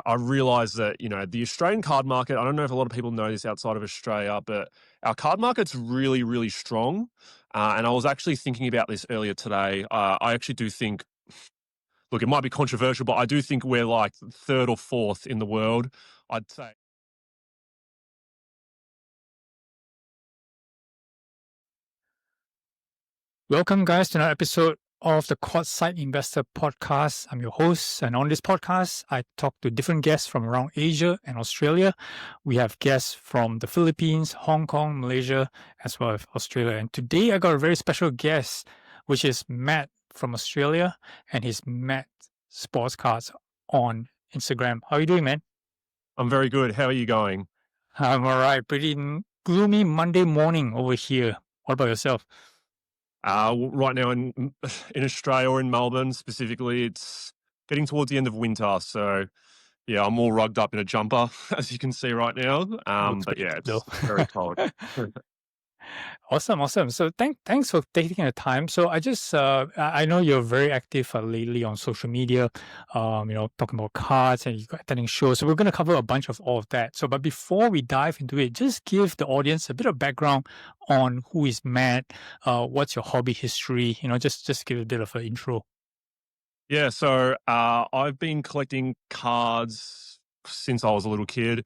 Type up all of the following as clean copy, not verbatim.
I realized that, the Australian card market, I don't know if a lot of people know this outside of Australia, but our card market's really, really strong. And I was actually thinking about this earlier today. I actually do think, look, it might be controversial, but I do think we're like third or fourth in the world, I'd say. Welcome, guys, to another episode of the Courtside Investor podcast. I'm your host, and on this podcast, I talk to different guests from around Asia and Australia. We have guests from the Philippines, Hong Kong, Malaysia, as well as Australia. And today, I got a very special guest, which is Matt from Australia, and he's Matt Sports Cards on Instagram. How are you doing, man? I'm very good. How are you going? I'm all right. Pretty gloomy Monday morning over here. What about yourself? Right now in Australia or in Melbourne specifically, it's getting towards the end of winter. So, yeah, I'm all rugged up in a jumper, as you can see right now. Looks But pretty yeah, good, though. it's very cold. Awesome. So thanks for taking the time. So I know you're very active lately on social media, talking about cards and you're attending shows. So we're going to cover a bunch of all of that. So, but before we dive into it, just give the audience a bit of background on who is Matt, what's your hobby history, just give a bit of an intro. Yeah, so I've been collecting cards since I was a little kid.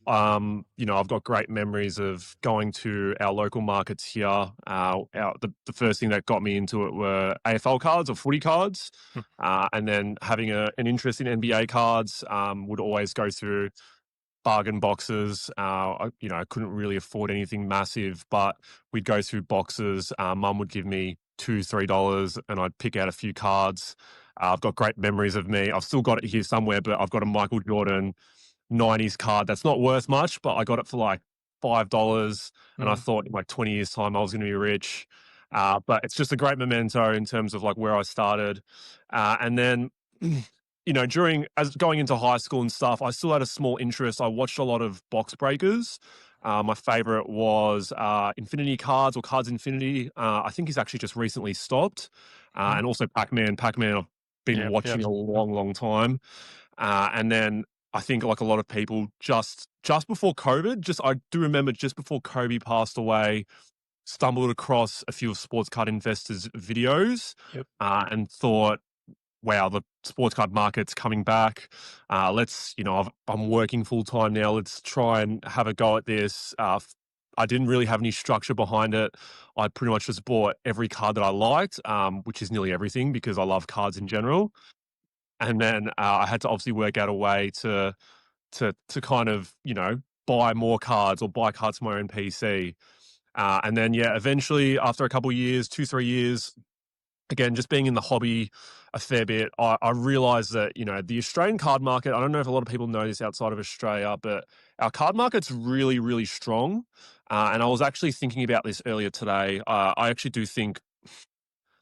I've got great memories of going to our local markets here. The first thing that got me into it were AFL cards or footy cards, Hmm. and then having an interest in NBA cards. Would always go through bargain boxes. I couldn't really afford anything massive, but we'd go through boxes. Mum would give me $2-3, and I'd pick out a few cards. I've got great memories of me. I've still got it here somewhere, but I've got a Michael Jordan 90s card that's not worth much, but I got it for like $5, and I Mm. thought in like 20 years' time I was going to be rich. But it's just a great memento in terms of like where I started. And then, as going into high school and stuff, I still had a small interest. I watched a lot of box breakers. My favorite was Infinity Cards or Cards Infinity. I think he's actually just recently stopped. Mm. And also Pac-Man. Pac-Man, I've been Yep. watching a long, long time. And then I think like a lot of people just before COVID, I do remember just before Kobe passed away, stumbled across a few of Sports Card Investors videos Yep. and thought, wow, the sports card market's coming back. I'm working full time now. Let's try and have a go at this. I didn't really have any structure behind it. I pretty much just bought every card that I liked, which is nearly everything because I love cards in general. And then I had to obviously work out a way to kind of, buy more cards or buy cards for my own PC. And then, yeah, eventually after a couple of years, 2-3 years, again, just being in the hobby a fair bit, I realized that, the Australian card market, I don't know if a lot of people know this outside of Australia, but our card market's really, really strong. And I was actually thinking about this earlier today. I actually do think,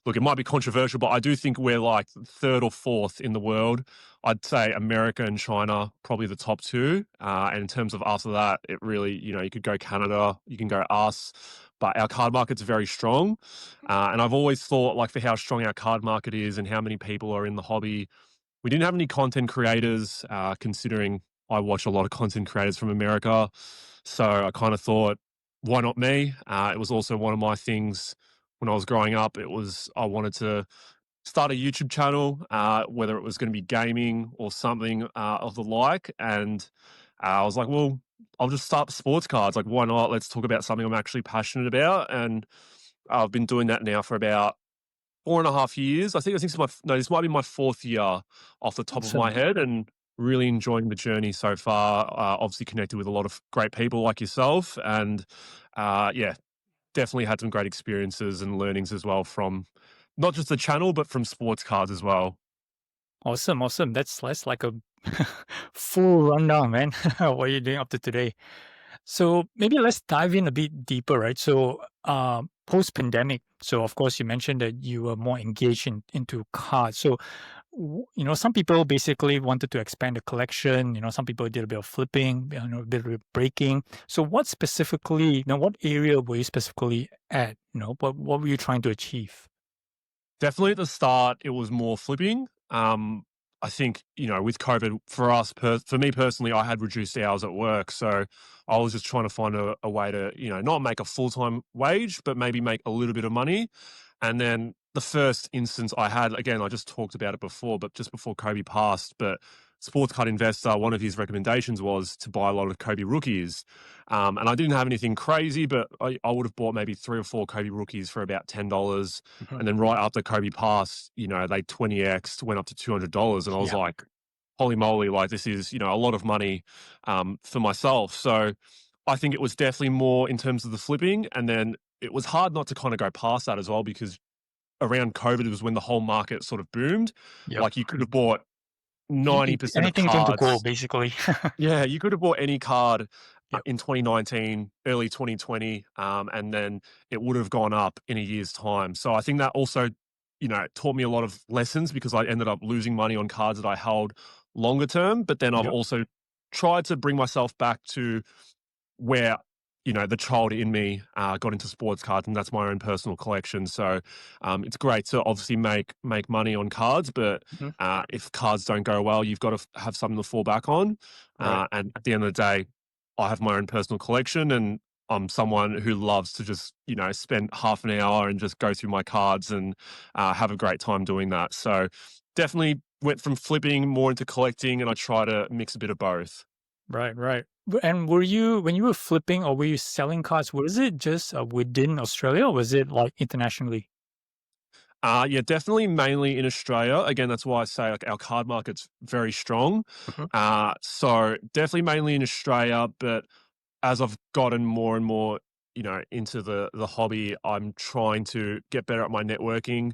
look, it might be controversial, but I do think we're like third or fourth in the world. I'd say America and China, probably the top two. And in terms of after that, it really, you could go Canada, you can go us, but our card market's very strong. And I've always thought, like, for how strong our card market is and how many people are in the hobby, we didn't have any content creators, considering I watch a lot of content creators from America. So I kind of thought, why not me? It was also one of my things when I was growing up. I wanted to start a YouTube channel, whether it was going to be gaming or something of the like. And I was like, well, I'll just start sports cards. Like, why not? Let's talk about something I'm actually passionate about. And I've been doing that now for about 4.5 years. This might be my fourth year off the top of my Awesome. head, and really enjoying the journey so far. Obviously connected with a lot of great people like yourself, and yeah, definitely had some great experiences and learnings as well from not just the channel, but from sports cards as well. Awesome. That's like a full rundown, man. What are you doing up to today? So maybe let's dive in a bit deeper, right? So post pandemic. So of course you mentioned that you were more engaged into cards. So some people basically wanted to expand the collection. Some people did a bit of flipping, a bit of breaking. So what specifically, what area were you specifically at? What were you trying to achieve? Definitely at the start, it was more flipping. I think, with COVID for us, for me personally, I had reduced hours at work. So I was just trying to find a way to, not make a full time wage, but maybe make a little bit of money. And then the first instance I had, again, I just talked about it before, but just before Kobe passed, but Sports Card Investor, one of his recommendations was to buy a lot of Kobe rookies. And I didn't have anything crazy, but I would have bought maybe 3 or 4 Kobe rookies for about $10. Mhm. And then right after Kobe passed, they 20x went up to $200. And I was Yeah. like, holy moly, like this is, a lot of money for myself. So I think it was definitely more in terms of the flipping. And then it was hard not to kind of go past that as well, because around COVID was when the whole market sort of boomed. Yep. Like you could have bought Y 90% of Anything turned to gold, cards. basically. Yeah, you could have bought any card Yep. in 2019, early 2020, and then it would have gone up in a year's time. So I think that also, taught me a lot of lessons, because I ended up losing money on cards that I held longer term. But then I've Yep. also tried to bring myself back to where the child in me got into sports cards, and that's my own personal collection. So it's great to obviously make money on cards, but Mhm. if cards don't go well, you've got to have something to fall back on. Right. And at the end of the day, I have my own personal collection, and I'm someone who loves to just spend half an hour and just go through my cards and have a great time doing that. So definitely went from flipping more into collecting, and I try to mix a bit of both. Right, right. And were you when you were flipping or were you selling cards, was it just, within Australia or was it, like, internationally? Yeah, definitely mainly in Australia. Again, that's why I say like our card market's very strong. Mhm. So definitely mainly in Australia, but as I've gotten more and more, into the hobby, I'm trying to get better at my networking,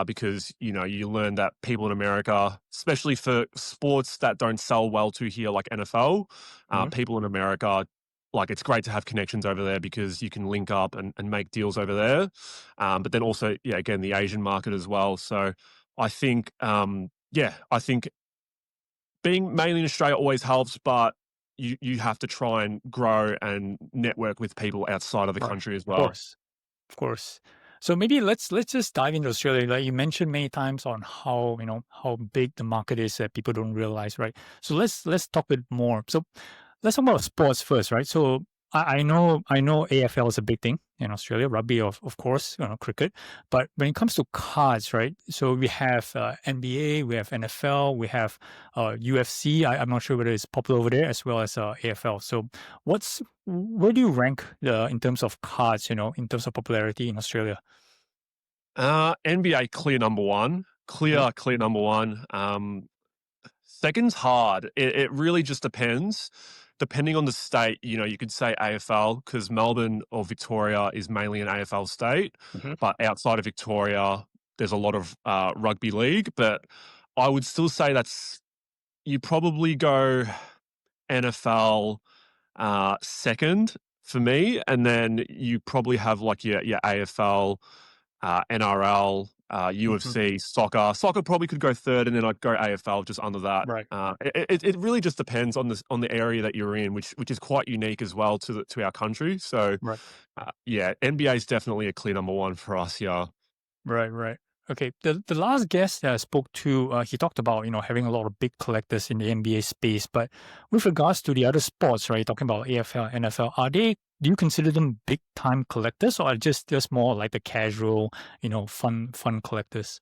because you learn that people in America, especially for sports that don't sell well to here, like NFL, Mhm. people in America. Like it's great to have connections over there because you can link up and make deals over there. But then also, yeah, again, the Asian market as well. So I think, I think being mainly in Australia always helps, but you have to try and grow and network with people outside of the Right. country as Of well. course. Of course. So maybe let's just dive into Australia. Like you mentioned many times on how how big the market is that people don't realize, right? So let's talk a bit more. So let's talk about sports first, right? So I know AFL is a big thing in Australia, rugby of course, cricket. But when it comes to cards, right? So we have NBA, we have NFL, we have UFC. I'm not sure whether it's popular over there as well as AFL. So where do you rank in terms of cards? In terms of popularity in Australia? NBA clear number one, Mhm. clear number one. Second's hard. It really just depends. Depending on the state, you could say AFL because Melbourne or Victoria is mainly an AFL state, Mhm. but outside of Victoria, there's a lot of rugby league. But I would still say you probably go NFL second for me, and then you probably have like your AFL, NRL, Mhm. UFC, soccer. Soccer probably could go third, and then I'd go AFL just under that. Right. It really just depends on the area that you're in, which is quite unique as well to our country. So Right. yeah, NBA is definitely a clear number one for us. Yeah. Right, right. Okay. The last guest that I spoke to, he talked about having a lot of big collectors in the NBA space. But with regards to the other sports, right? Talking about AFL, NFL, are they? Do you consider them big time collectors, or are just more like the casual, fun collectors?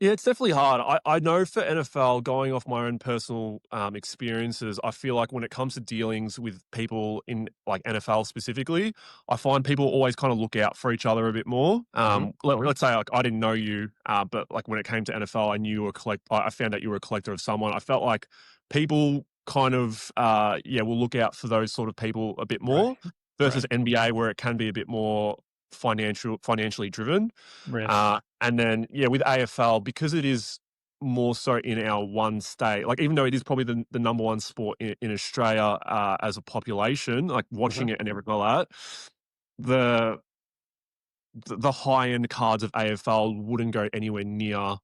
Yeah, it's definitely hard. I know for NFL, going off my own personal experiences, I feel like when it comes to dealings with people in like NFL specifically, I find people always kind of look out for each other a bit more. Hmm. Let's say like I didn't know you, but like when it came to NFL, I knew you were a collect. I found out you were a collector of someone. I felt like people kind of will look out for those sort of people a bit Right. more Right. versus NBA where it can be a bit more financially driven. Yes. And then, yeah, with AFL, because it is more so in our one state, like even though it is probably the number one sport in Australia as a population, like Hmm. watching it and everything like that, the the high end cards of AFL wouldn't go anywhere near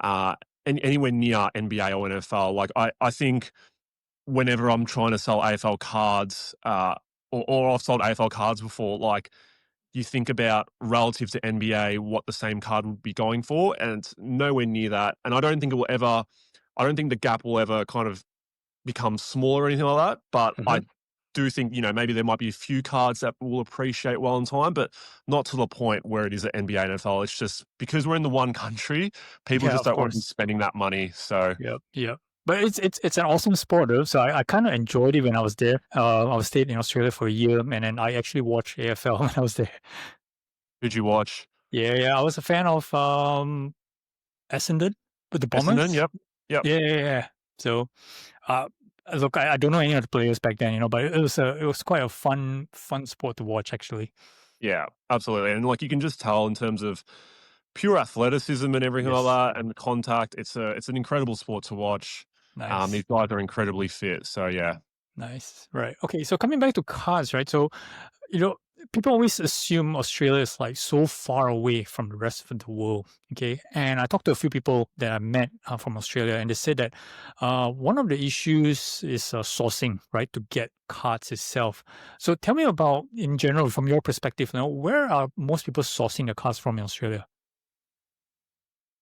uh, anywhere near NBA or NFL. Like I think whenever I'm trying to sell AFL cards, or I've sold AFL cards before, like you think about relative to NBA what the same card would be going for, and it's nowhere near that. And I don't think the gap will ever kind of become smaller or anything like that. But Mhm. I do think, maybe there might be a few cards that will appreciate well in time, but not to the point where it is at NBA, NFL. It's just because we're in the one country, people Yeah, just of don't want to be course. spending that money. So Yep, yep. But it's an awesome sport though. So I kind of enjoyed it when I was there. I was stayed in Australia for a year, and then I actually watched AFL when I was there. who'd you watch? Yeah, yeah. I was a fan of Essendon with the Essendon? Bombers. Yep. Yep. Yeah, yeah, yeah. So uh, look, I don't know any of the players back then, but it was quite a fun sport to watch actually. Yeah, absolutely. And like you can just tell in terms of pure athleticism and everything like Yes, that and the contact, it's an incredible sport to watch. nice. These guys are incredibly fit. So yeah. Nice. Right. Okay. So coming back to cars, right? So, you know, people always assume Australia is like so far away from the rest of the world. Okay. And I talked to a few people that I met from Australia, and they said that one of the issues is sourcing, right, to get cars itself. So tell me about, in general, from your perspective, where are most people sourcing the cars from in Australia?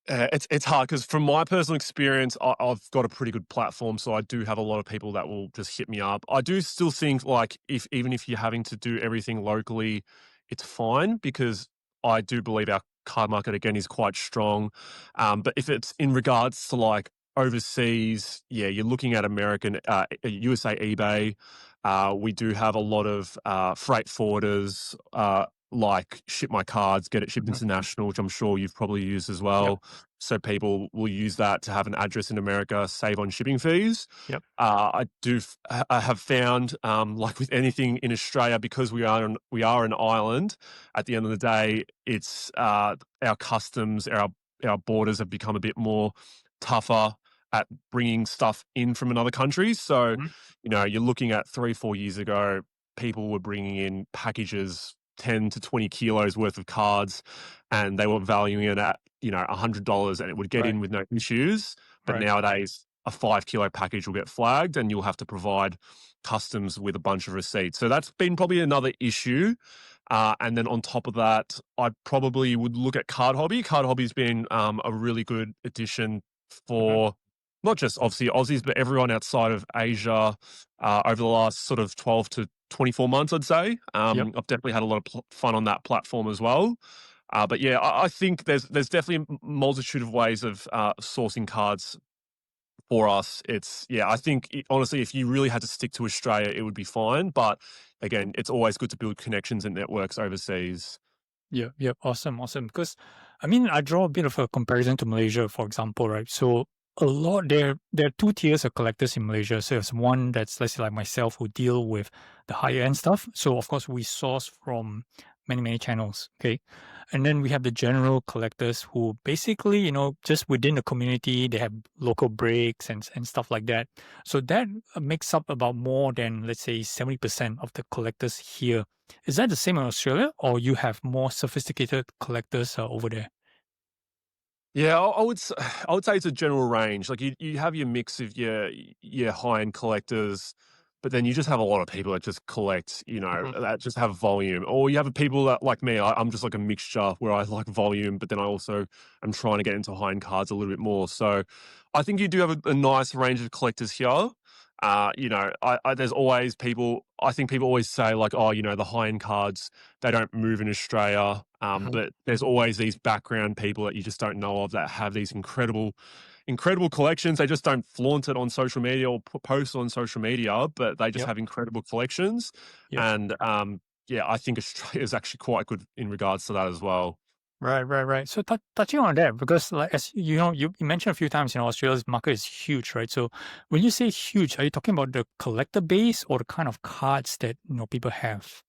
It's hard because from my personal experience, I've got a pretty good platform, so I do have a lot of people that will just hit me up. I do still think like if even if you're having to do everything locally, it's fine because I do believe our car market again is quite strong. But if it's in regards to like overseas, yeah, you're looking at American, USA eBay. We do have a lot of freight forwarders. Like ship my cards, get it shipped Hmm. international, which I'm sure you've probably used as Yep. well. So people will use that to have an address in America, save on shipping fees. Yep. I have found, like with anything in Australia, because we are an island. At the end of the day, it's our customs, our borders have become a bit more tougher at bringing stuff in from another country. So, Mhm. you're looking at 3 4 years ago, people were bringing in packages 10 to 20 kilos worth of cards and they were valuing it at, $100 and it would get Right. in with no issues. But Right. nowadays, a 5 kilo package will get flagged and you'll have to provide customs with a bunch of receipts. So that's been probably another issue. And then on top of that, I probably would look at Card Hobby. Card Hobby's been a really good addition Hmm. for not just obviously Aussies, but everyone outside of Asia over the last sort of 12 to 24 months, I'd say. Yep. I've definitely had a lot of fun on that platform as well. But yeah, I think there's definitely a multitude of ways of sourcing cards for us. Yeah, I think honestly, if you really had to stick to Australia, it would be fine. But again, it's always good to build connections and networks overseas. Yeah, yeah, awesome, awesome. Because I mean, I draw a bit of a comparison to Malaysia, for example, right? So a lot there are two tiers of collectors in Malaysia. So there's one that's, let's say, like myself, who deal with the higher end stuff. So of course we source from many channels. Okay. And then we have the general collectors who basically, just within the community, they have local breaks and stuff like that. So that makes up about more than, let's say, 70% of the collectors here. Is that the same in Australia, or you have more sophisticated collectors over there? Yeah, I would say it's a general range. Like you have your mix of your high end collectors, but then you just have a lot of people that just collect, Mhm. that just have volume. Or you have people that like me, I'm just like a mixture where I like volume, but then I also am trying to get into high end cards a little bit more. So I think you do have a nice range of collectors here. There's always people. I think people always say like, oh, the high end cards they don't move in Australia. Mhm. But there's always these background people that you just don't know of that have these incredible collections. They just don't flaunt it on social media or post on social media, but they just Yep. have incredible collections. Yep. And yeah, I think Australia is actually quite good in regards to that as well. Right, right, right. So touching on that, because like as you mentioned a few times, Australia's market is huge, right? So when you say huge, are you talking about the collector base or the kind of cards that people have?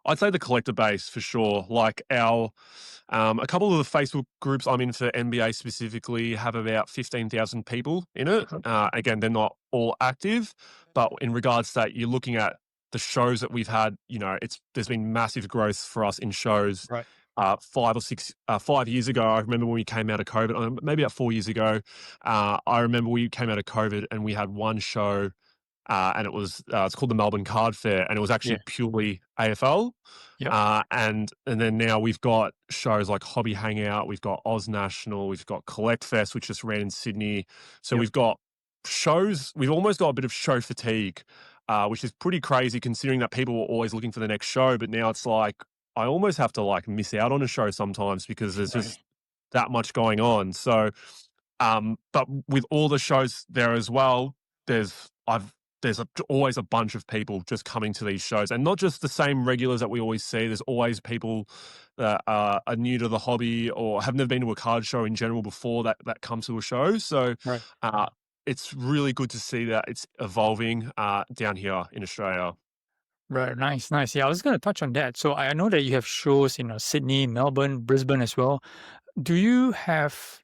I'd say the collector base for sure. Like a couple of the Facebook groups I'm in for NBA specifically have about 15,000 people in it. Mhm. Again, they're not all active, but in regards to that, you're looking at the shows that we've had. There's been massive growth for us in shows. Right. 5 years ago, I remember when we came out of COVID, maybe about 4 years ago. I remember we came out of COVID and we had one show and it's called the Melbourne Card Fair, and it was Yeah. actually purely AFL. Yep. And then now we've got shows like Hobby Hangout, we've got Oz National, we've got Collect Fest, which just ran in Sydney. So Yep. we've got shows. We've almost got a bit of show fatigue, which is pretty crazy considering that people were always looking for the next show. But now it's like I almost have to like miss out on a show sometimes because there's Right. just that much going on. So but with all the shows there as well, there's I've always a bunch of people just coming to these shows, and not just the same regulars that we always see. There's always people that are new to the hobby or have never been to a card show in general before that come to a show. So Right. uh, it's really good to see that it's evolving down here in Australia. Right. Nice. Nice. Yeah, I was going to touch on that. So I know that you have shows in Sydney, Melbourne, Brisbane as well. Do you have,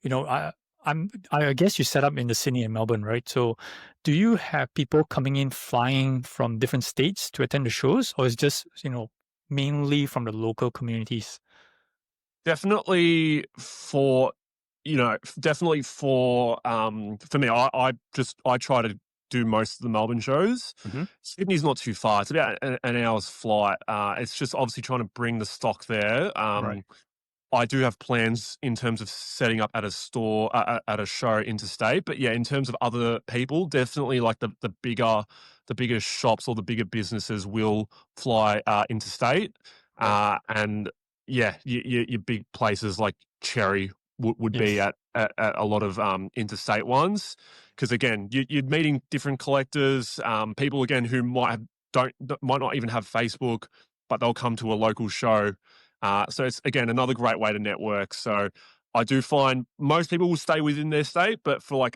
I guess you set up in the Sydney and Melbourne, right? So do you have people coming in flying from different states to attend the shows, or is just, mainly from the local communities? Definitely for definitely for me, I try to do most of the Melbourne shows. Hmm. Sydney's not too far. It's about an hour's flight. It's just obviously trying to bring the stock there. Right. I do have plans in terms of setting up at a store at a show interstate, but yeah, in terms of other people, definitely like the bigger shops or the bigger businesses will fly interstate, Right. and yeah, your big places like Cherry would be Yes. at a lot of interstate ones because again, you're meeting different collectors, people again who might not even have Facebook, but they'll come to a local show, so it's again another great way to network. So I do find most people will stay within their state, but for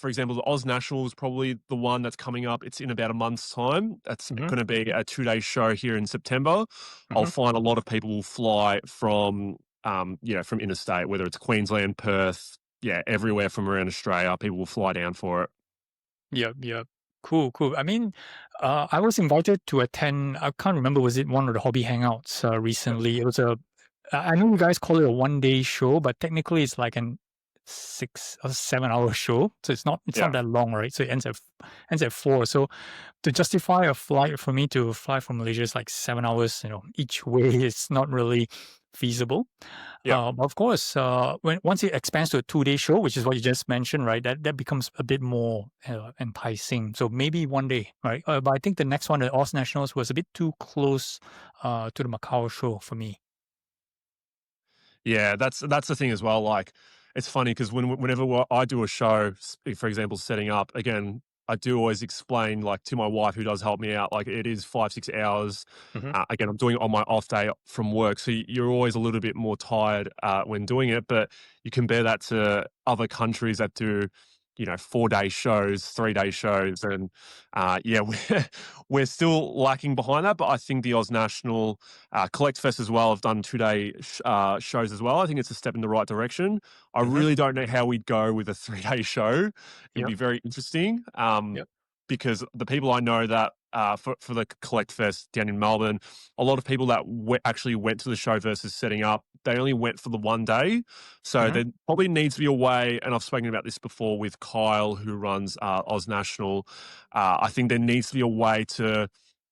example, the Oz National is probably the one that's coming up. It's in about a month's time. That's Hmm. going to be a 2 day show here in September. I'll Hmm. find a lot of people will fly from interstate, whether it's Queensland, Perth, yeah, everywhere from around Australia. People will fly down for it. Yep, yep. Cool, cool. I mean, I was invited to attend. I can't remember, was it one of the hobby hangouts recently? It was I know you guys call it a 1 day show, but technically it's like an 6 or 7 hour show. So it's not Yeah. that long, right? So it ends at 4. So to justify a flight for me to fly from Malaysia is like 7 hours, each way. It's not really feasible. Yeah. But of course, once it expands to a 2 day show, which is what you just mentioned, right? That becomes a bit more enticing. So maybe 1 day, right? But I think the next one, the Oz Nationals, was a bit too close to the Macau show for me. Yeah, that's the thing as well. Like, it's funny because whenever I do a show, for example, setting up again, I do always explain like to my wife who does help me out. Like, it is 5 6 hours. Hmm. Again, I'm doing it on my off day from work, so you're always a little bit more tired when doing it. But you compare that to other countries that do, 4 day shows, 3 day shows, and yeah, we're still lacking behind that. But I think the Oz National Collect Fest as well have done 2 day shows as well. I think it's a step in the right direction. I Hmm. really don't know how we'd go with a 3 day show. It'd Yep. be very interesting Yep. because the people I know that for the Collect Fest down in Melbourne, a lot of people that actually went to the show versus setting up, they only went for the 1 day. So Hmm. there probably needs to be a way, and I've spoken about this before with Kyle, who runs Oz National. I think there needs to be a way to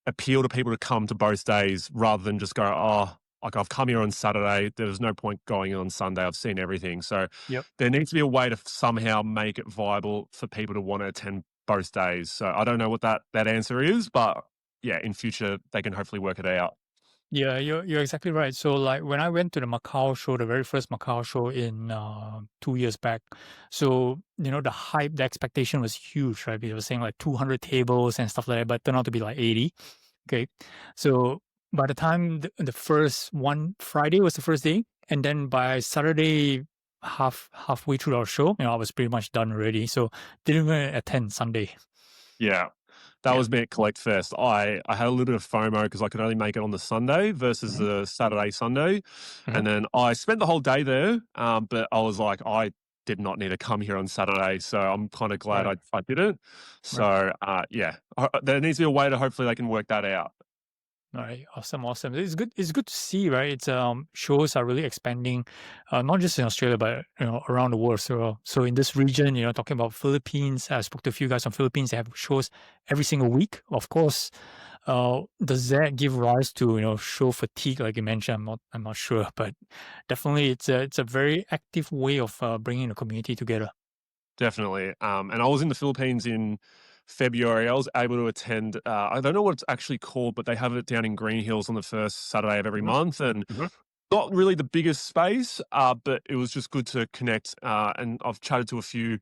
appeal to people to come to both days rather than just go, oh, like I've come here on Saturday. There was no point going on Sunday. I've seen everything. So Yep. there needs to be a way to somehow make it viable for people to want to attend both days. So I don't know what that answer is, but yeah, in future they can hopefully work it out. Yeah, you're exactly right. So like when I went to the Macau show, the very first Macau show in 2 years back, so the hype, the expectation was huge, right? They were saying like 200 tables and stuff like that, but it turned out to be like 80. Okay, so by the time the first one Friday was the first day, and then by Saturday halfway through our show, I was pretty much done already. So didn't even attend Sunday. Yeah. That Yeah. was me at Collect Fest. I had a little bit of FOMO because I could only make it on the Sunday versus Hmm. the Saturday, Sunday. Hmm. And then I spent the whole day there, but I was like, I did not need to come here on Saturday. So I'm kind of glad Right. I didn't. Right. So, yeah, there needs to be a way to hopefully they can work that out. All right, awesome, awesome. It's good. It's good to see, right? It's shows are really expanding, not just in Australia but around the world. So in this region, talking about Philippines, I spoke to a few guys from Philippines. They have shows every single week. Of course, does that give rise to show fatigue, like you mentioned? I'm not sure, but definitely it's a very active way of bringing the community together. Definitely. And I was in the Philippines in February. I was able to attend, I don't know what it's actually called, but they have it down in Green Hills on the first Saturday of every Hmm. month. And Hmm. not really the biggest space, but it was just good to connect. And I've chatted to a few,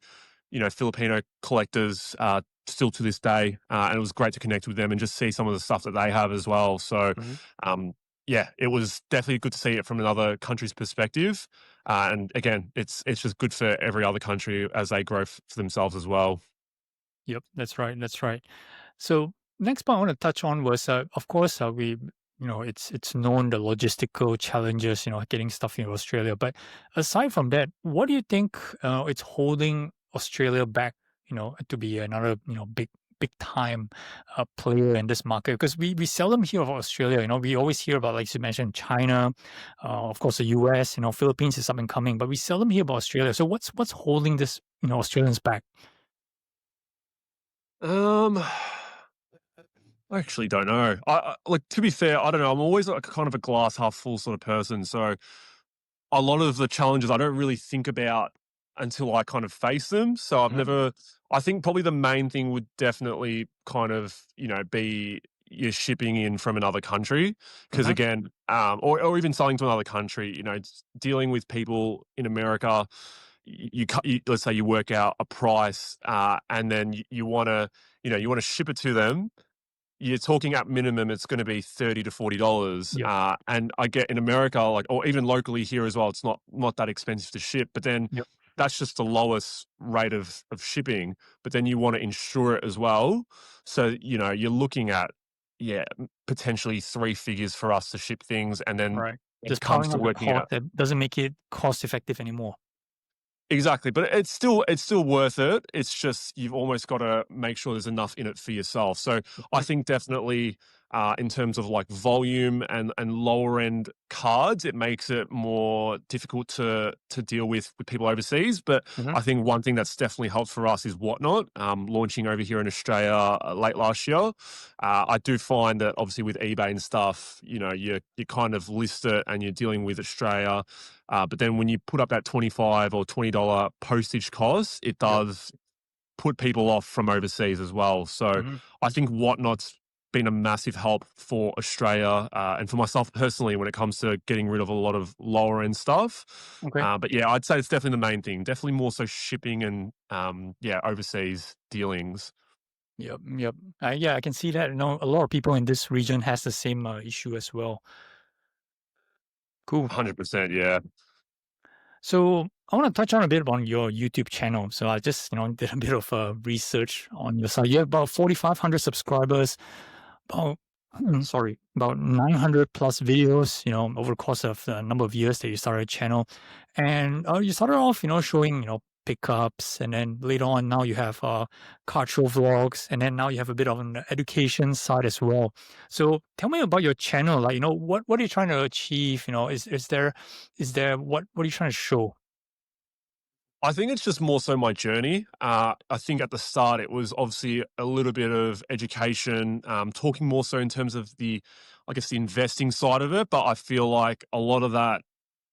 Filipino collectors still to this day. And it was great to connect with them and just see some of the stuff that they have as well. So, Hmm. um, yeah, it was definitely good to see it from another country's perspective. And again, it's just good for every other country as they grow for themselves as well. Yep, that's right. That's right. So next point I want to touch on was, of course, it's known the logistical challenges, getting stuff in Australia. But aside from that, what do you think it's holding Australia back, to be another, big time player in this market? Because we seldom hear of Australia. We always hear about, like you mentioned, China, of course, the US. Philippines is up and coming, but we seldom hear about Australia. So what's holding this, Australians back? Um, I actually don't know. Like to be fair, I don't know. I'm always like kind of a glass half full sort of person. So a lot of the challenges I don't really think about until I kind of face them. So I've Mhm. never, I think probably the main thing would definitely kind of, be your shipping in from another country. Cause Mhm. again, or even selling to another country, dealing with people in America, let's say you work out a price, and then you want to, you want to ship it to them. You're talking at minimum, it's gonna be $30 to $40, Yep. and I get in America, like, or even locally here as well, it's not that expensive to ship, but then Yep. that's just the lowest rate of shipping, but then you wanna insure it as well. So, you're looking at, yeah, potentially 3 figures for us to ship things, and then Right. when it Just comes piling to up the working cost out. that doesn't make it cost effective anymore. Exactly, but it's still worth it. It's just you've almost gotta make sure there's enough in it for yourself. So, I Mhm. think definitely, in terms of, like, volume and lower end cards, it makes it more difficult to deal with people overseas, but Mhm. I think one thing that's definitely helped for us is Whatnot, launching over here in Australia, late last year. I do find that obviously with eBay and stuff, you kind of list it and you're dealing with Australia, but then when you put up that 25 or $20 postage cost, it Yep. does put people off from overseas as well. So Mhm. I think Whatnot's been a massive help for Australia, and for myself personally when it comes to getting rid of a lot of lower end stuff. Okay. But yeah, I'd say it's definitely the main thing. Definitely more so shipping and yeah, overseas dealings. Yep. Yep. Yeah, I can see that. A lot of people in this region has the same issue as well. Cool. 100%. Yeah. So I want to touch on a bit on your YouTube channel. So I just, did a bit of research on your site. You have about 4,500 subscribers, about, sorry, about 900 plus videos, over the course of the number of years that you started a channel. And you started off, showing, pickups. And then later on, now you have car show vlogs. And then now you have a bit of an education side as well. So tell me about your channel. Like, what are you trying to achieve? Is there what are you trying to show? I think it's just more so my journey. I think at the start it was obviously a little bit of education, talking more so in terms of I guess, the investing side of it. But I feel like a lot of that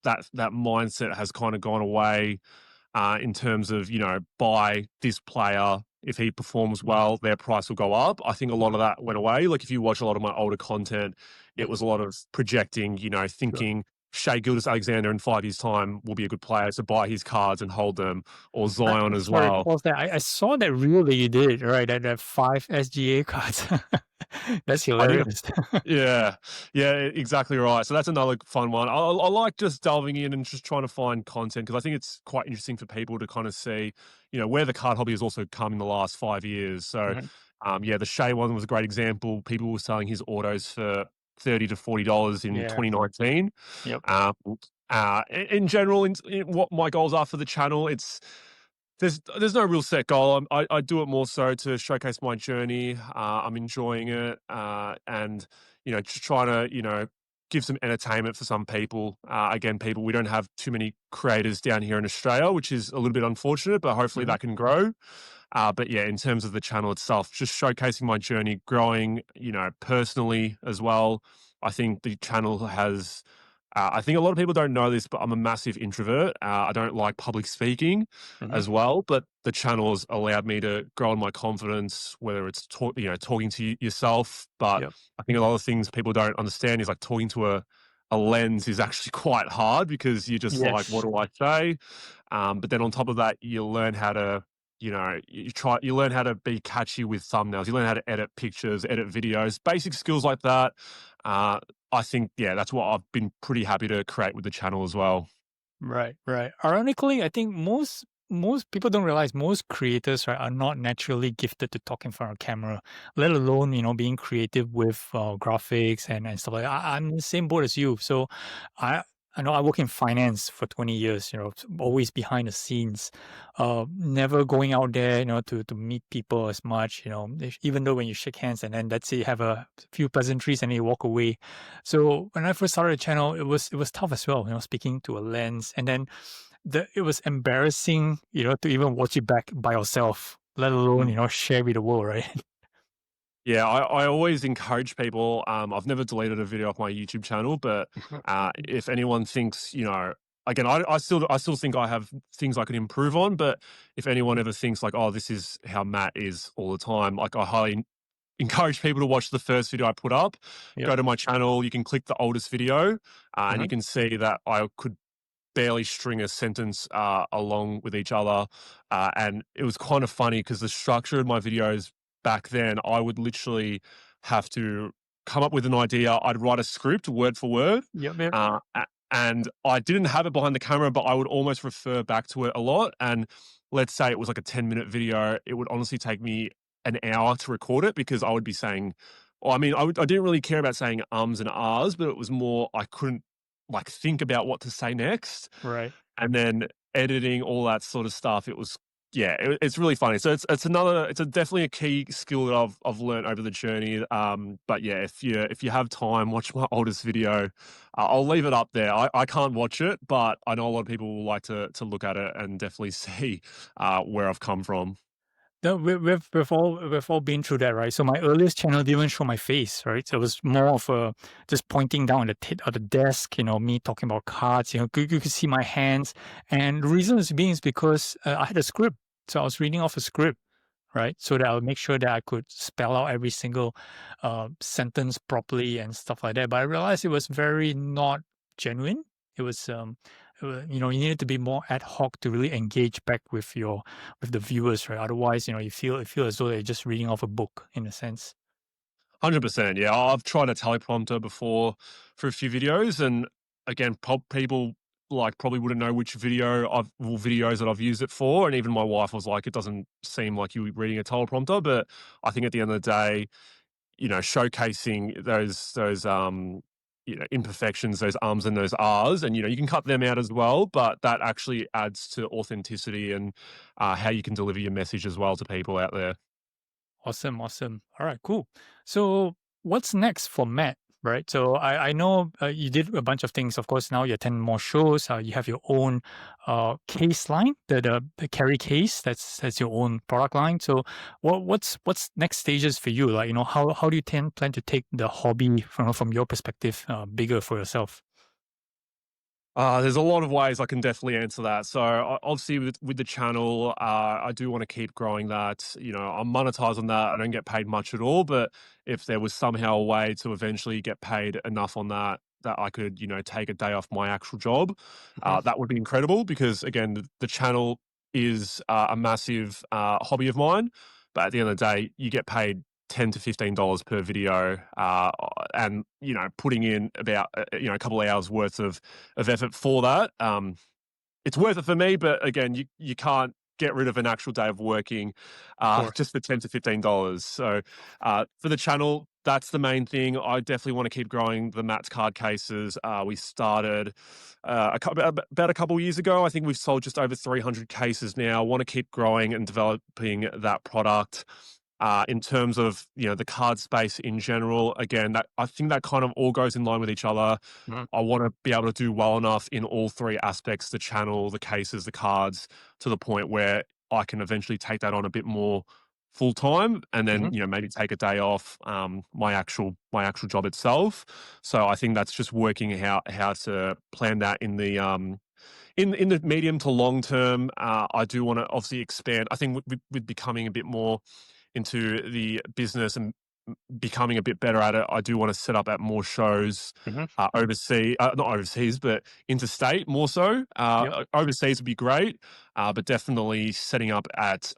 mindset has kind of gone away, in terms of, buy this player. If he performs Mhm. well, their price will go up. I think a lot Mhm. of that went away. Like if you watch a lot of my older content, it Yep. was a lot of projecting, Sure. thinking Shea Gilgeous-Alexander in 5 years' time will be a good player, so buy his cards and hold them, or Zion as Sorry, well. pause there. I saw that reel that you did, right? That 5 SGA cards. That's I did. hilarious. Yeah, yeah, exactly right. So that's another fun one. I like just delving in and just trying to find content because I think it's quite interesting for people to kind of see, where the card hobby has also come in the last 5 years. So, Mhm. yeah, the Shea one was a great example. People were selling his autos for $30 to $40 in Yeah. 2019. Yep. Um, in general, in what my goals are for the channel, There's no real set goal. I do it more so to showcase my journey. I'm enjoying it, and just trying to give some entertainment for some people. Again, people we don't have too many creators down here in Australia, which is a little bit unfortunate, but hopefully Mhm. that can grow. But yeah, in terms of the channel itself, just showcasing my journey, growing, personally as well. I think the channel has. I think a lot of people don't know this, but I'm a massive introvert. I don't like public speaking Mhm. as well, but the channel has allowed me to grow in my confidence, whether it's talking to yourself. But Yep. I think a lot of things people don't understand is like talking to a lens is actually quite hard because you're just like, what Yes. do I say? But then on top of that, you learn how to you learn how to be catchy with thumbnails. You learn how to edit pictures, edit videos, basic skills like that. Uh, I think, yeah, that's what I've been pretty happy to create with the channel as well. Right, right. Ironically, I think most people don't realize most creators, right, are not naturally gifted to talk in front of camera, let alone being creative with graphics and stuff like that. I'm in the same boat as you. So, I I know I work in finance for 20 years. Always behind the scenes, never going out there, to meet people as much. Even though when you shake hands and then that's it, you have a few pleasantries and then you walk away. So when I first started the channel, it was tough as well, speaking to a lens, and then it was embarrassing, to even watch it back by yourself, let alone share with the world, right? Yeah, I always encourage people. I've never deleted a video off my YouTube channel, but if anyone thinks, again, I still think I have things I could improve on. But if anyone ever thinks like, oh, this is how Matt is all the time, like I highly encourage people to watch the first video I put up. Yep. Go to my channel. You can click the oldest video, and you Mhm. can see that I could barely string a sentence along with each other. And it was kind of funny because the structure of my videos back then, I would literally have to come up with an idea. I'd write a script word for word. Yep. Yep. And I didn't have it behind the camera, but I would almost refer back to it a lot. And let's say it was like a 10-minute video, it would honestly take me an hour to record it because I would be saying, well, I mean, I didn't really care about saying ums and ahs, but it was more I couldn't like think about what to say next, Right. and then editing all that sort of stuff. It was yeah, it's really funny. So it's definitely a key skill that I've learned over the journey. But yeah, if you have time, watch my oldest video. I'll leave it up there. I can't watch it, but I know a lot of people will like to look at it and definitely see where I've come from. No, we've all been through that, right? So my earliest channel didn't even show my face, right? So it was more of a just pointing down at the desk, me talking about cards. You could see my hands, and the reason is because I had a script, so I was reading off a script, right? So that I would make sure that I could spell out every single sentence properly and stuff like that. But I realized it was very not genuine. It was, you needed to be more ad hoc to really engage back with the viewers, right? Otherwise, you feel as though they're just reading off a book in a sense. 100%. Yeah, I've tried a teleprompter before for a few videos, and again, people like probably wouldn't know which videos that I've used it for, and even my wife was like, "It doesn't seem like you reading a teleprompter." But I think at the end of the day, showcasing those imperfections, those ums and those ahs, and you can cut them out as well, but that actually adds to authenticity and how you can deliver your message as well to people out there. Awesome, awesome. All right, cool. So what's next for Matt? Right. So I know you did a bunch of things. Of course, now you attend more shows. You have your own case line, the carry case. That's your own product line. So what's next stages for you? Like how do you plan to take the hobby from your perspective bigger for yourself? There's a lot of ways I can definitely answer that. So obviously with the channel, I do want to keep growing that. I'm monetized on that. I don't get paid much at all, but if there was somehow a way to eventually get paid enough on that I could, take a day off my actual job, Mhm. that would be incredible because again, the channel is a massive hobby of mine. But at the end of the day, you get paid $10 to $15 per video, and putting in about a couple of hours worth of effort for that. It's worth it for me, but again, you can't get rid of an actual day of working Of course. just for $10 to $15. So for the channel, that's the main thing. I definitely want to keep growing the Mats card cases. We started about a couple of years ago. I think we've sold just over 300 cases now. I want to keep growing and developing that product. In terms of the card space in general, again, that I think that kind of all goes in line with each other. Mhm, I want to be able to do well enough in all three aspects: the channel, the cases, the cards, to the point where I can eventually take that on a bit more full time, and then mhm, maybe take a day off my actual job itself. So I think that's just working out how to plan that in the in the medium to long term. I do want to obviously expand. I think with becoming a bit more into the business and becoming a bit better at it, I do want to set up at more shows, mhm. overseas, not overseas, but interstate more so. Yep, Overseas would be great, but definitely setting up at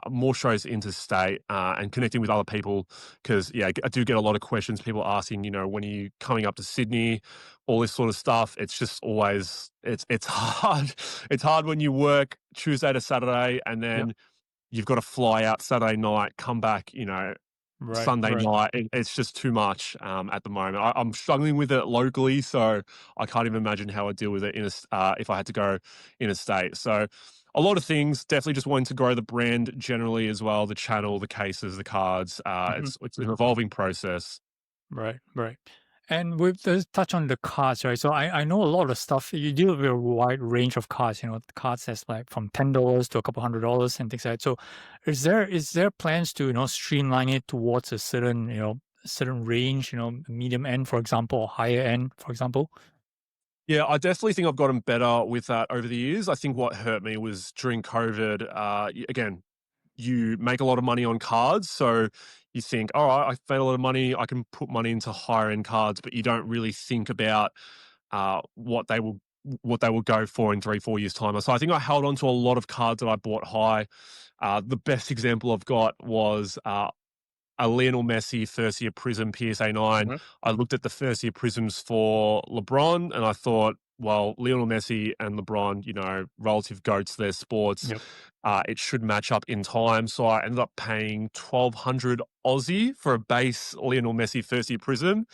more shows interstate, and connecting with other people. Because yeah, I do get a lot of questions. People asking, when are you coming up to Sydney? All this sort of stuff. It's just always it's hard. It's hard when you work Tuesday to Saturday, and yep. then you've got to fly out Saturday night, come back, Right, Sunday right. night. It's just too much at the moment. I'm struggling with it locally, so I can't even imagine how I'd deal with it if I had to go interstate. So a lot of things. Definitely just wanting to grow the brand generally as well, the channel, the cases, the cards. Mhm. It's an evolving process. Right, right. And with the touch on the cards, right? So I know a lot of stuff. You deal with a wide range of cards, cards that's like from $10 to a couple $100 and things like that. So is there plans to, streamline it towards a certain, certain range, medium end, for example, or higher end, for example? Yeah, I definitely think I've gotten better with that over the years. I think what hurt me was during COVID. Again, you make a lot of money on cards. So you think, all right, I made a lot of money. I can put money into higher end cards, but you don't really think about what they will go for in 3, 4 years time. So I think I held on to a lot of cards that I bought high. The best example I've got was a Lionel Messi first year Prism PSA 9. Mhm. I looked at the first year Prisms for LeBron and I thought, well, Lionel Messi and LeBron, relative goats to their sports, Yep. it should match up in time. So I ended up paying 1,200 Aussie for a base Lionel Messi first year Prism.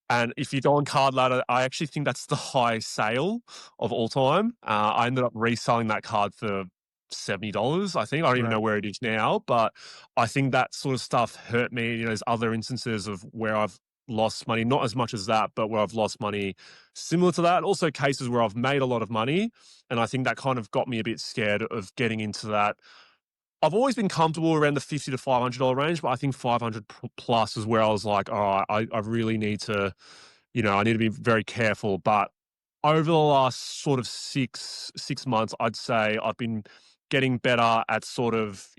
And if you go on Card Ladder, I actually think that's the highest sale of all time. I ended up reselling that card for $70, I think. I don't even know Right. where it is now, but I think that sort of stuff hurt me. There's other instances of where I've lost money, not as much as that, but where I've lost money similar to that. Also, cases where I've made a lot of money. And I think that kind of got me a bit scared of getting into that. I've always been comfortable around the $50 to $500 range, but I think 500 plus is where I was like, all right, I really need to, I need to be very careful. But over the last sort of six months, I'd say I've been getting better at sort of,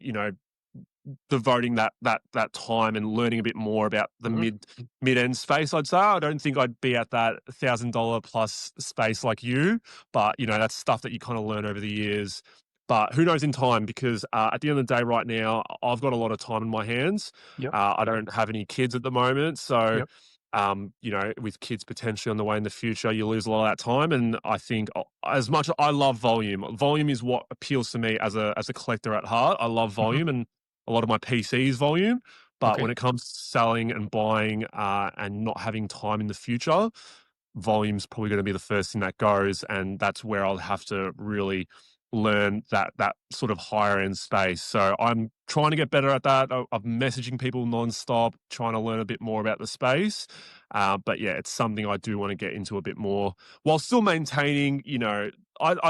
devoting that time and learning a bit more about the Mhm. mid end space. I'd say I don't think I'd be at that $1,000 plus space like you, but that's stuff that you kind of learn over the years. But who knows in time? Because at the end of the day, right now, I've got a lot of time in my hands. Yep. I don't have any kids at the moment, so Yep. with kids potentially on the way in the future, you lose a lot of that time. And I think as much as I love volume, volume is what appeals to me as a collector at heart. I love Mhm. volume, and a lot of my PC's volume. But when Okay. it comes to selling and buying and not having time in the future, volume's probably going to be the first thing that goes, and that's where I'll have to really learn that sort of higher end space. So I'm trying to get better at that. I'm messaging people nonstop, trying to learn a bit more about the space. But yeah, it's something I do want to get into a bit more while still maintaining. I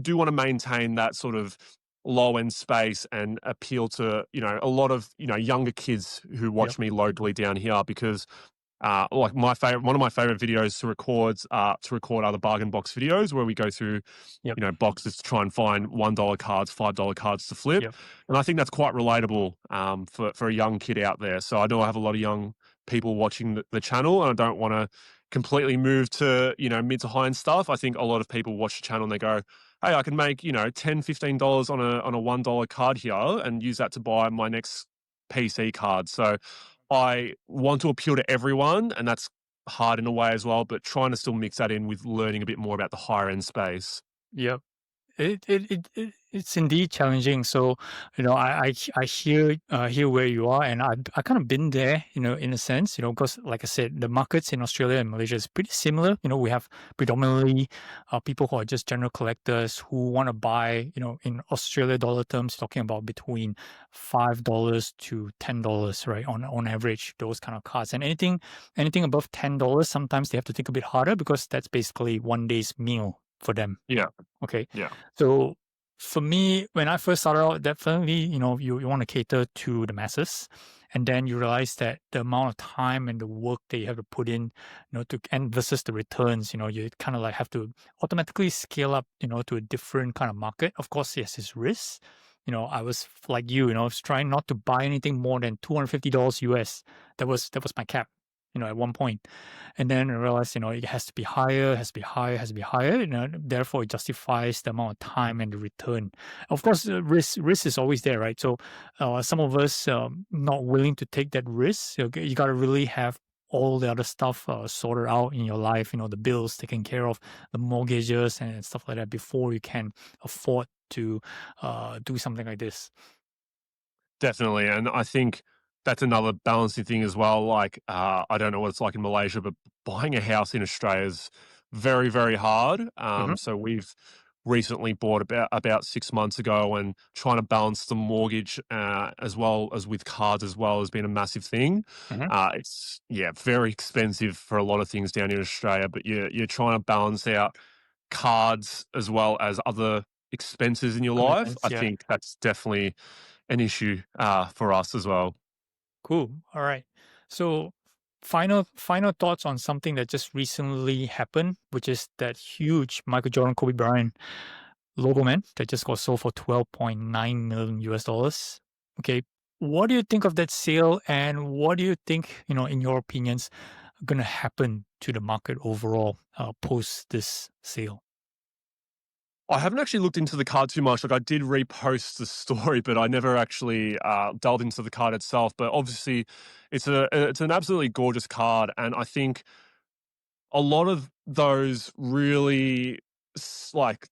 do want to maintain that sort of low end space and appeal to a lot of younger kids who Yep. watch me locally down here because like one of my favorite videos to record other bargain box videos where we go through, Yep. boxes to try and find $1 cards, $5 cards to flip, Yep. and I think that's quite relatable for a young kid out there. So I know I have a lot of young people watching the channel, and I don't want to completely move to mid to high end stuff. I think a lot of people watch the channel and they go, "Hey, I can make $10, $15 on a $1 card here and use that to buy my next PC card." So I want to appeal to everyone, and that's hard in a way as well, but trying to still mix that in with learning a bit more about the higher end space. Yep. It It's indeed challenging. So, I hear where you are, and I kind of been there, in a sense, because like I said, the markets in Australia and Malaysia is pretty similar. We have predominantly people who are just general collectors who want to buy, in Australia dollar terms, talking about between $5 to $10, right, on average, those kind of cards, and anything above $10, sometimes they have to think a bit harder because that's basically one day's meal for them. Yeah, Okay. yeah, So for me, when I first started out, definitely, you want to cater to the masses. And then you realize that the amount of time and the work that you have to put in, and versus the returns, you kind of like have to automatically scale up, to a different kind of market. Of course, yes, it's risk. I was like I was trying not to buy anything more than $250 US. That was my cap, at one point. And then I realized, it has to be higher, has to be higher, has to be higher. Therefore, it justifies the amount of time and the return. Of course, risk is always there, right? So, some of us not willing to take that risk. You got to really have all the other stuff sorted out in your life. The bills taken care of, the mortgages and stuff like that before you can afford to do something like this. definitely. And I think that's another balancing thing as well. Like, I don't know what it's like in Malaysia, but buying a house in Australia is very, very hard. Hmm. So we've recently bought about 6 months ago, and trying to balance the mortgage as well as with cards as well has been a massive thing. Hmm. It's very expensive for a lot of things down in Australia, but you're trying to balance out cards as well as other expenses in your life. Commitments, I yeah. think that's definitely an issue for us as well. Cool. All right. So final thoughts on something that just recently happened, which is that huge Michael Jordan Kobe Bryant logo man that just got sold for 12.9 million US dollars. Okay. What do you think of that sale, and what do you think, in your opinions, gonna happen to the market overall post this sale? I haven't actually looked into the card too much. Like, I did repost the story, but I never actually delved into the card itself. But obviously, it's an absolutely gorgeous card, and I think a lot of those really like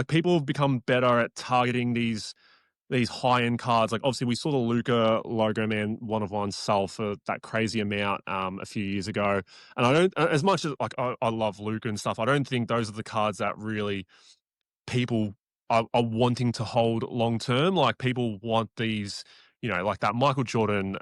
people have become better at targeting these high end cards. Like, obviously, we saw the Luca logo man one of one sell for that crazy amount a few years ago. And I don't, as much as like I love Luca and stuff, I don't think those are the cards that really people are wanting to hold long term. Like, people want these, like that Michael Jordan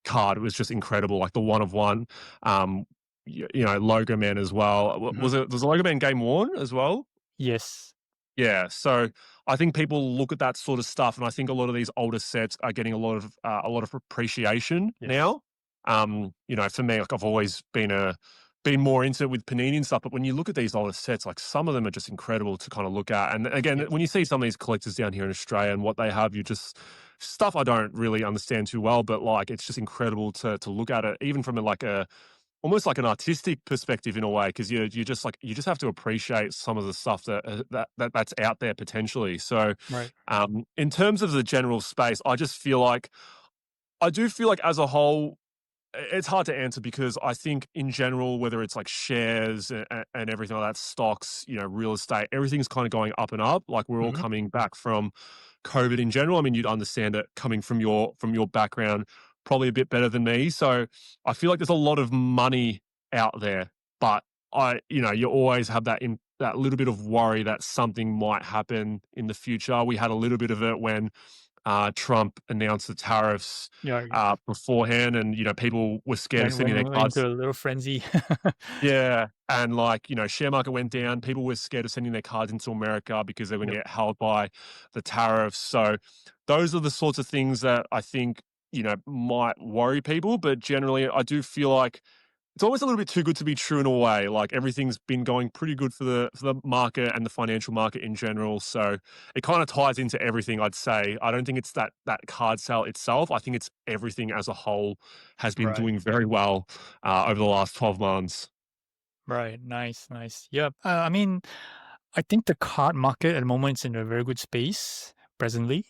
card was just incredible. Like the one of one, um, Logo Man as well. Mhm. Was the Logo Man game worn as well? Yes. Yeah, so I think people look at that sort of stuff, and I think a lot of these older sets are getting a lot of appreciation Yes. now. For me, like, I've always been more into it with Panini and stuff, but when you look at these older sets, like, some of them are just incredible to kind of look at. And again, Yes. when you see some of these collectors down here in Australia and what they have, you just stuff I don't really understand too well, but like it's just incredible to look at it, even from like a almost like an artistic perspective in a way, because you just have to appreciate some of the stuff that's out there potentially. So, Right. in terms of the general space, I do feel like as a whole, it's hard to answer because I think in general, whether it's like shares and everything like that, stocks, real estate, everything's kind of going up and up. Like, we're all Hmm. coming back from COVID in general. I mean, you'd understand it coming from your background probably a bit better than me. So I feel like there's a lot of money out there, but you always have that little bit of worry that something might happen in the future. We had a little bit of it when Trump announced the tariffs Yeah. beforehand, and people were scared of sending their Went into cards. a little frenzy. Yeah, and like share market went down. People were scared of sending their cards into America because they were going Yep. to get held by the tariffs. So those are the sorts of things that I think might worry people. But generally, I do feel like it's always a little bit too good to be true in a way. Like, everything's been going pretty good for the market and the financial market in general. So it kind of ties into everything, I'd say. I don't think it's that card sale itself. I think it's everything as a whole has been Right. doing very well over the last 12 months. Right. Nice. Nice. Yep. I mean, I think the card market at the moment is in a very good space presently.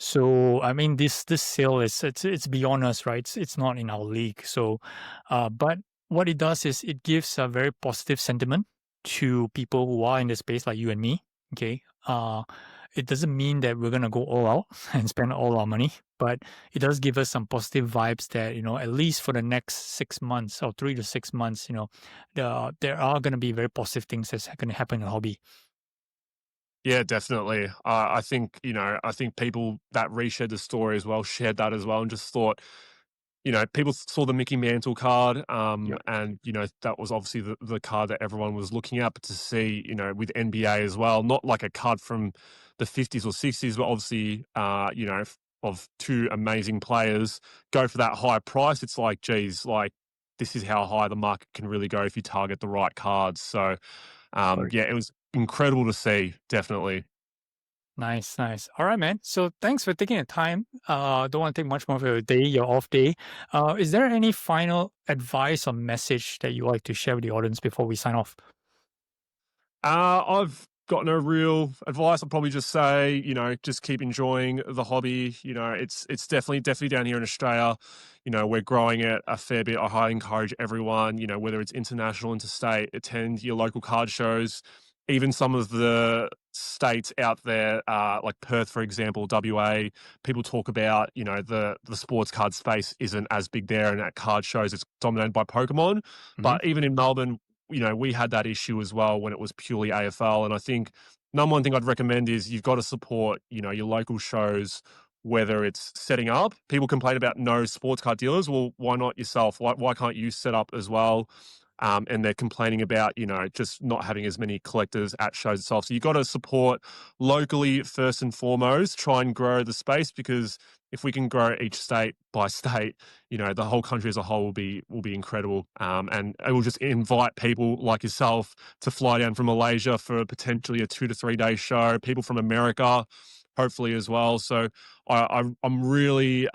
So I mean, this sale is it's beyond us, right? It's not in our league. So, but what it does is it gives a very positive sentiment to people who are in the space like you and me. Okay. it doesn't mean that we're gonna go all out and spend all our money, but it does give us some positive vibes that, at least for the next 6 months or 3 to 6 months, there are gonna be very positive things that's gonna happen in the hobby. Yeah, definitely. I think, I think people that reshared the story as well shared that as well and just thought, people saw the Mickey Mantle card, Yep. and, that was obviously the card that everyone was looking at, but to see, with NBA as well, not like a card from the 50s or 60s, but obviously, of two amazing players go for that high price. It's like, geez, like, this is how high the market can really go if you target the right cards. So, yeah, it was incredible to see, definitely. Nice, nice. All right, man. So thanks for taking the time. Don't want to take much more of your day, your off day. Is there any final advice or message that you like to share with the audience before we sign off? I've got no real advice. I'll probably just say, just keep enjoying the hobby. It's definitely down here in Australia. We're growing it a fair bit. I highly encourage everyone, whether it's international, interstate, attend your local card shows. Even some of the states out there, like Perth, for example, WA, people talk about, the sports card space isn't as big there, and at card shows it's dominated by Pokemon. Hmm. But even in Melbourne, we had that issue as well when it was purely AFL. And I think number one thing I'd recommend is you've got to support, your local shows, whether it's setting up. People complain about no sports card dealers. Well, why not yourself? Why can't you set up as well? And they're complaining about, just not having as many collectors at shows itself. So you've got to support locally first and foremost, try and grow the space, because if we can grow each state by state, the whole country as a whole will be incredible. And it will just invite people like yourself to fly down from Malaysia for potentially a 2 to 3 day show. People from America, hopefully as well. So I'm really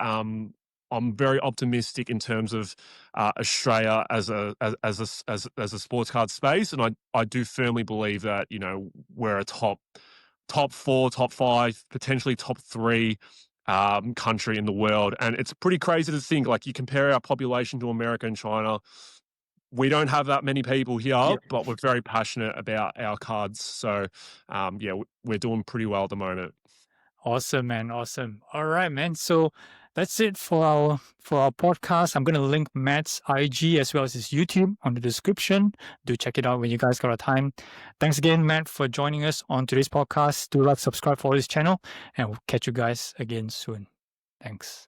I'm very optimistic in terms of Australia as a sports card space, and I do firmly believe that we're a top four, top five, potentially top three country in the world. And it's pretty crazy to think, like, you compare our population to America and China. We don't have that many people here, Yeah. but we're very passionate about our cards. So, yeah, we're doing pretty well at the moment. Awesome, man. Awesome. All right, man. So that's it for our podcast. I'm gonna link Matt's IG as well as his YouTube on the description. Do check it out when you guys got a time. Thanks again, Matt, for joining us on today's podcast. Do like, subscribe for this channel, and we'll catch you guys again soon. Thanks.